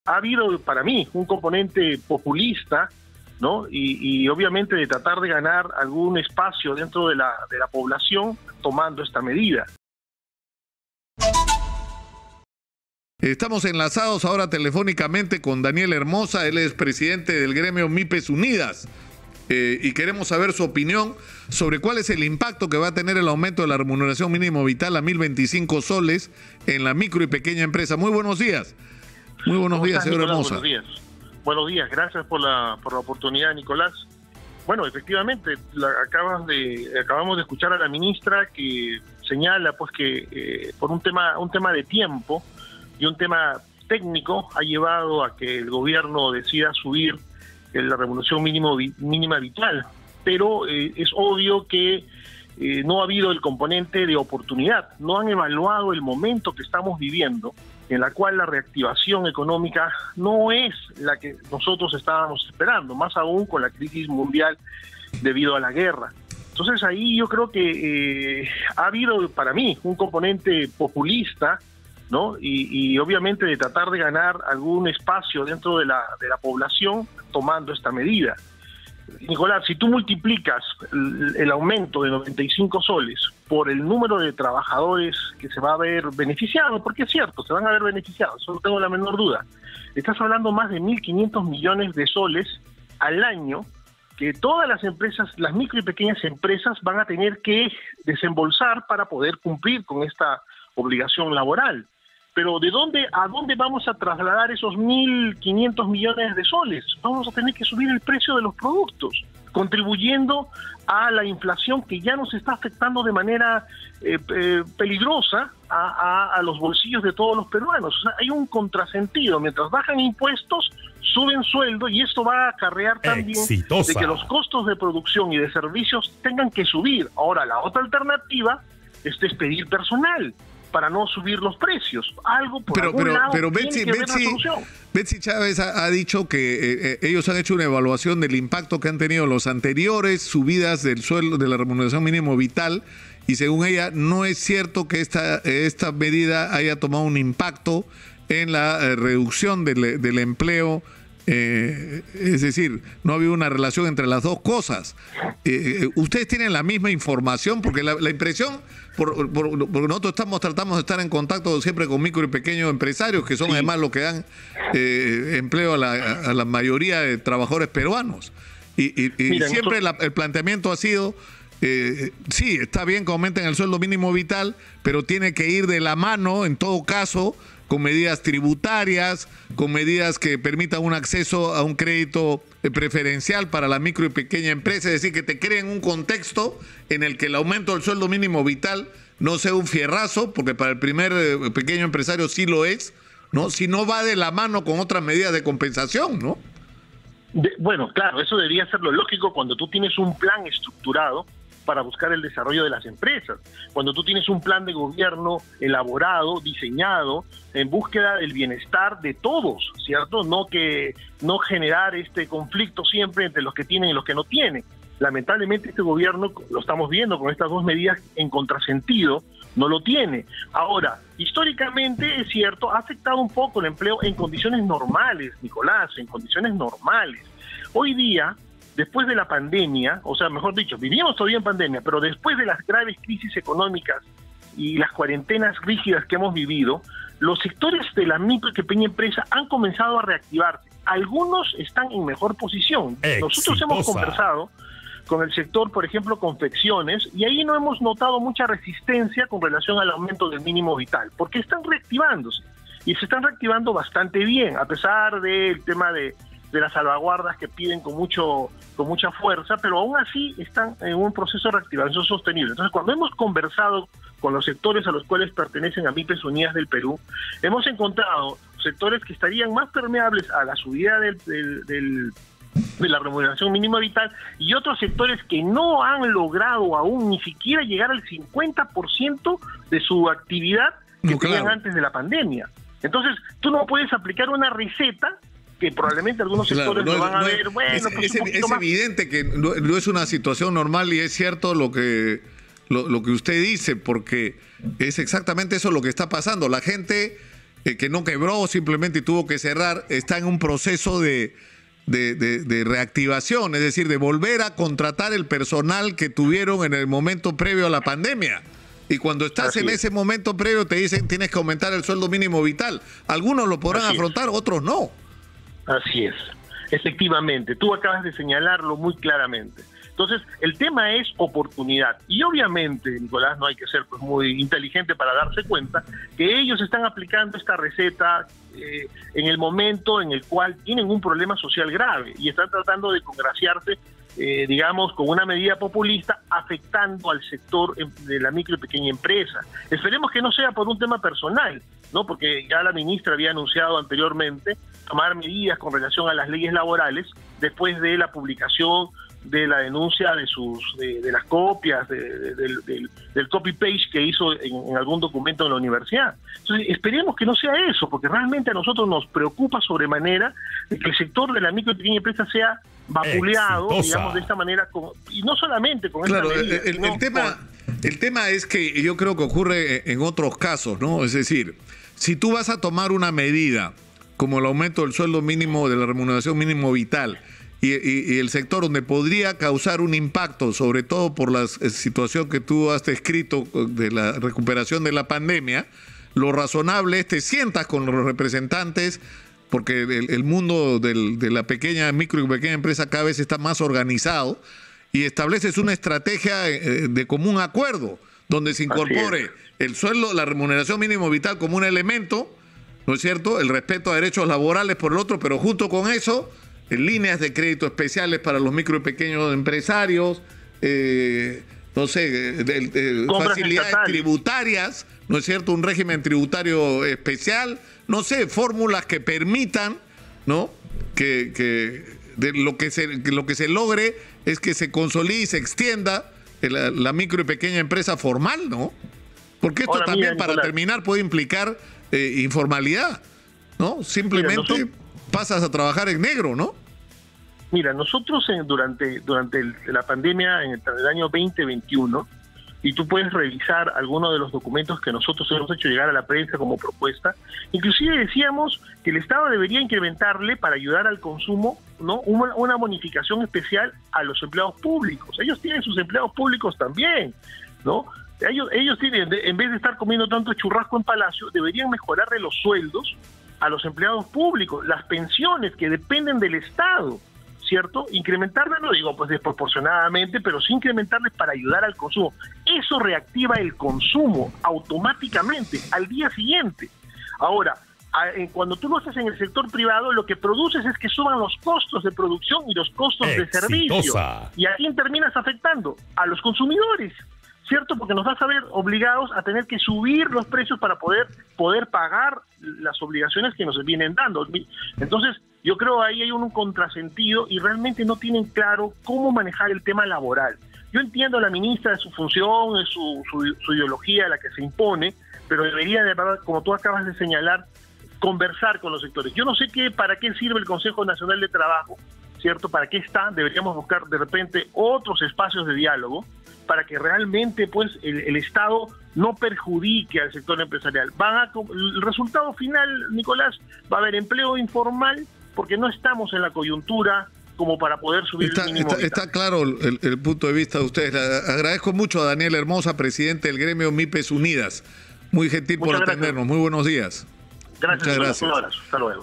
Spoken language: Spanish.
Ha habido para mí un componente populista, ¿no? Y obviamente de tratar de ganar algún espacio dentro de la población tomando esta medida. Estamos enlazados ahora telefónicamente con Daniel Hermosa, él es presidente del gremio MIPES Unidas, y queremos saber su opinión sobre cuál es el impacto que va a tener el aumento de la remuneración mínimo vital a 1.025 soles en la micro y pequeña empresa. Muy buenos días. Muy buenos días, señor Hermosa. Buenos días. Buenos días, gracias por la oportunidad, Nicolás. Bueno, efectivamente, acabamos de escuchar a la ministra que señala pues que por un tema de tiempo y un tema técnico ha llevado a que el gobierno decida subir la remuneración mínima vital, pero es obvio que no ha habido el componente de oportunidad, no han evaluado el momento que estamos viviendo, en la cual la reactivación económica no es la que nosotros estábamos esperando, más aún con la crisis mundial debido a la guerra. Entonces ahí yo creo que ha habido para mí un componente populista, ¿no? Y obviamente de tratar de ganar algún espacio dentro de la población tomando esta medida. Nicolás, si tú multiplicas el aumento de 95 soles por el número de trabajadores que se va a ver beneficiados, porque es cierto, se van a ver beneficiados, eso no tengo la menor duda, estás hablando más de 1.500 millones de soles al año que todas las empresas, las micro y pequeñas empresas van a tener que desembolsar para poder cumplir con esta obligación laboral. Pero ¿a dónde vamos a trasladar esos 1.500 millones de soles? Vamos a tener que subir el precio de los productos, contribuyendo a la inflación que ya nos está afectando de manera peligrosa a los bolsillos de todos los peruanos. O sea, hay un contrasentido. Mientras bajan impuestos, suben sueldo, y esto va a acarrear también de que los costos de producción y de servicios tengan que subir. Ahora, la otra alternativa es pedir personal para no subir los precios. Algo por algún lado tiene que ver la solución. Betsy Chávez ha dicho que ellos han hecho una evaluación del impacto que han tenido los anteriores subidas del sueldo de la remuneración mínimo vital, y según ella no es cierto que esta medida haya tomado un impacto en la reducción del empleo. Es decir, no ha habido una relación entre las dos cosas. ¿Ustedes tienen la misma información? Porque la impresión, porque nosotros tratamos de estar en contacto siempre con micro y pequeños empresarios, que son además los que dan empleo a la mayoría de trabajadores peruanos. Y mira, siempre el planteamiento ha sido, sí, está bien que aumenten el sueldo mínimo vital, pero tiene que ir de la mano, en todo caso, con medidas tributarias, con medidas que permitan un acceso a un crédito preferencial para la micro y pequeña empresa, es decir, que te creen un contexto en el que el aumento del sueldo mínimo vital no sea un fierrazo, porque para el primer pequeño empresario sí lo es, ¿no? Si no va de la mano con otras medidas de compensación, ¿no? Bueno, claro, eso debería ser lo lógico cuando tú tienes un plan estructurado para buscar el desarrollo de las empresas, cuando tú tienes un plan de gobierno elaborado, diseñado, en búsqueda del bienestar de todos, ¿cierto? No generar este conflicto siempre entre los que tienen y los que no tienen. Lamentablemente este gobierno, lo estamos viendo con estas dos medidas en contrasentido, no lo tiene. Ahora, históricamente, es cierto, ha afectado un poco el empleo en condiciones normales, Nicolás, en condiciones normales. Hoy día, después de la pandemia, o sea, mejor dicho, vivíamos todavía en pandemia, pero después de las graves crisis económicas y las cuarentenas rígidas que hemos vivido, los sectores de la micro y pequeña empresa han comenzado a reactivarse. Algunos están en mejor posición. Nosotros hemos conversado con el sector, por ejemplo, confecciones, y ahí no hemos notado mucha resistencia con relación al aumento del mínimo vital, porque están reactivándose, y se están reactivando bastante bien, a pesar del tema de las salvaguardas que piden con mucha fuerza, pero aún así están en un proceso de reactivación sostenible. Entonces, cuando hemos conversado con los sectores a los cuales pertenecen a MIPES Unidas del Perú, hemos encontrado sectores que estarían más permeables a la subida de la remuneración mínima vital, y otros sectores que no han logrado aún ni siquiera llegar al 50% de su actividad que tenían antes de la pandemia. Entonces, tú no puedes aplicar una receta que probablemente algunos sectores lo van a ver, bueno, es evidente que no es una situación normal, y es cierto lo que usted dice, porque es exactamente eso lo que está pasando. La gente que no quebró simplemente y tuvo que cerrar, está en un proceso de reactivación, es decir, de volver a contratar el personal que tuvieron en el momento previo a la pandemia. Y cuando estás en ese momento previo te dicen tienes que aumentar el sueldo mínimo vital. Algunos lo podrán afrontar, otros no. Así es, efectivamente, tú acabas de señalarlo muy claramente. Entonces, el tema es oportunidad. Y obviamente, Nicolás, no hay que ser pues muy inteligente para darse cuenta que ellos están aplicando esta receta en el momento en el cual tienen un problema social grave y están tratando de congraciarse, digamos, con una medida populista afectando al sector de la micro y pequeña empresa. Esperemos que no sea por un tema personal, ¿no? Porque ya la ministra había anunciado anteriormente tomar medidas con relación a las leyes laborales después de la publicación de la denuncia de las copias, del copy-paste que hizo en algún documento de la universidad. Entonces, esperemos que no sea eso, porque realmente a nosotros nos preocupa sobremanera de que el sector de la micro y pequeña empresa sea vapuleado, digamos, de esta manera, y no solamente con esta medida. El tema es que yo creo que ocurre en otros casos, ¿no? Es decir, si tú vas a tomar una medida como el aumento del sueldo mínimo, de la remuneración mínimo vital, y el sector donde podría causar un impacto, sobre todo por la situación que tú has descrito de la recuperación de la pandemia, lo razonable es te sientas con los representantes, porque el mundo de la micro y pequeña empresa cada vez está más organizado, y estableces una estrategia de común acuerdo, donde se incorpore el sueldo, la remuneración mínimo vital como un elemento, ¿no es cierto?, el respeto a derechos laborales por el otro, pero junto con eso, líneas de crédito especiales para los micro y pequeños empresarios, no sé, facilidades tributarias, ¿no es cierto?, un régimen tributario especial, no sé, fórmulas que permitan, ¿no?, que lo que se logre es que se consolide y se extienda la micro y pequeña empresa formal, ¿no? Porque esto también, para terminar, puede implicar informalidad, ¿no? Simplemente pasas a trabajar en negro, ¿no? Mira, nosotros durante la pandemia, en el año 2021, y tú puedes revisar algunos de los documentos que nosotros hemos hecho llegar a la prensa como propuesta, inclusive decíamos que el Estado debería incrementarle, para ayudar al consumo, ¿no?, una bonificación especial a los empleados públicos. Ellos tienen sus empleados públicos también, ¿no? Ellos tienen, en vez de estar comiendo tanto churrasco en Palacio, deberían mejorarle los sueldos a los empleados públicos, las pensiones que dependen del Estado, ¿cierto? Incrementarles, no digo pues desproporcionadamente, pero sí incrementarles para ayudar al consumo. Eso reactiva el consumo automáticamente al día siguiente. Ahora, cuando tú lo haces en el sector privado, lo que produces es que suban los costos de producción y los costos de servicio. ¿Y a quién terminas afectando? A los consumidores, ¿cierto? Porque nos vas a ver obligados a tener que subir los precios para poder pagar las obligaciones que nos vienen dando. Entonces, yo creo ahí hay un contrasentido y realmente no tienen claro cómo manejar el tema laboral. Yo entiendo a la ministra de su función, de su ideología, la que se impone, pero debería, de verdad, como tú acabas de señalar, conversar con los sectores. Yo no sé para qué sirve el Consejo Nacional de Trabajo, ¿cierto? ¿Para qué está? Deberíamos buscar de repente otros espacios de diálogo para que realmente pues el Estado no perjudique al sector empresarial. El resultado final, Nicolás, va a haber empleo informal porque no estamos en la coyuntura como para poder subir el mínimo vital. Está claro el punto de vista de ustedes. Agradezco mucho a Daniel Hermosa, presidente del gremio MIPES Unidas. Muy gentil por atendernos. Muy buenos días. Gracias. Un abrazo. Hasta luego.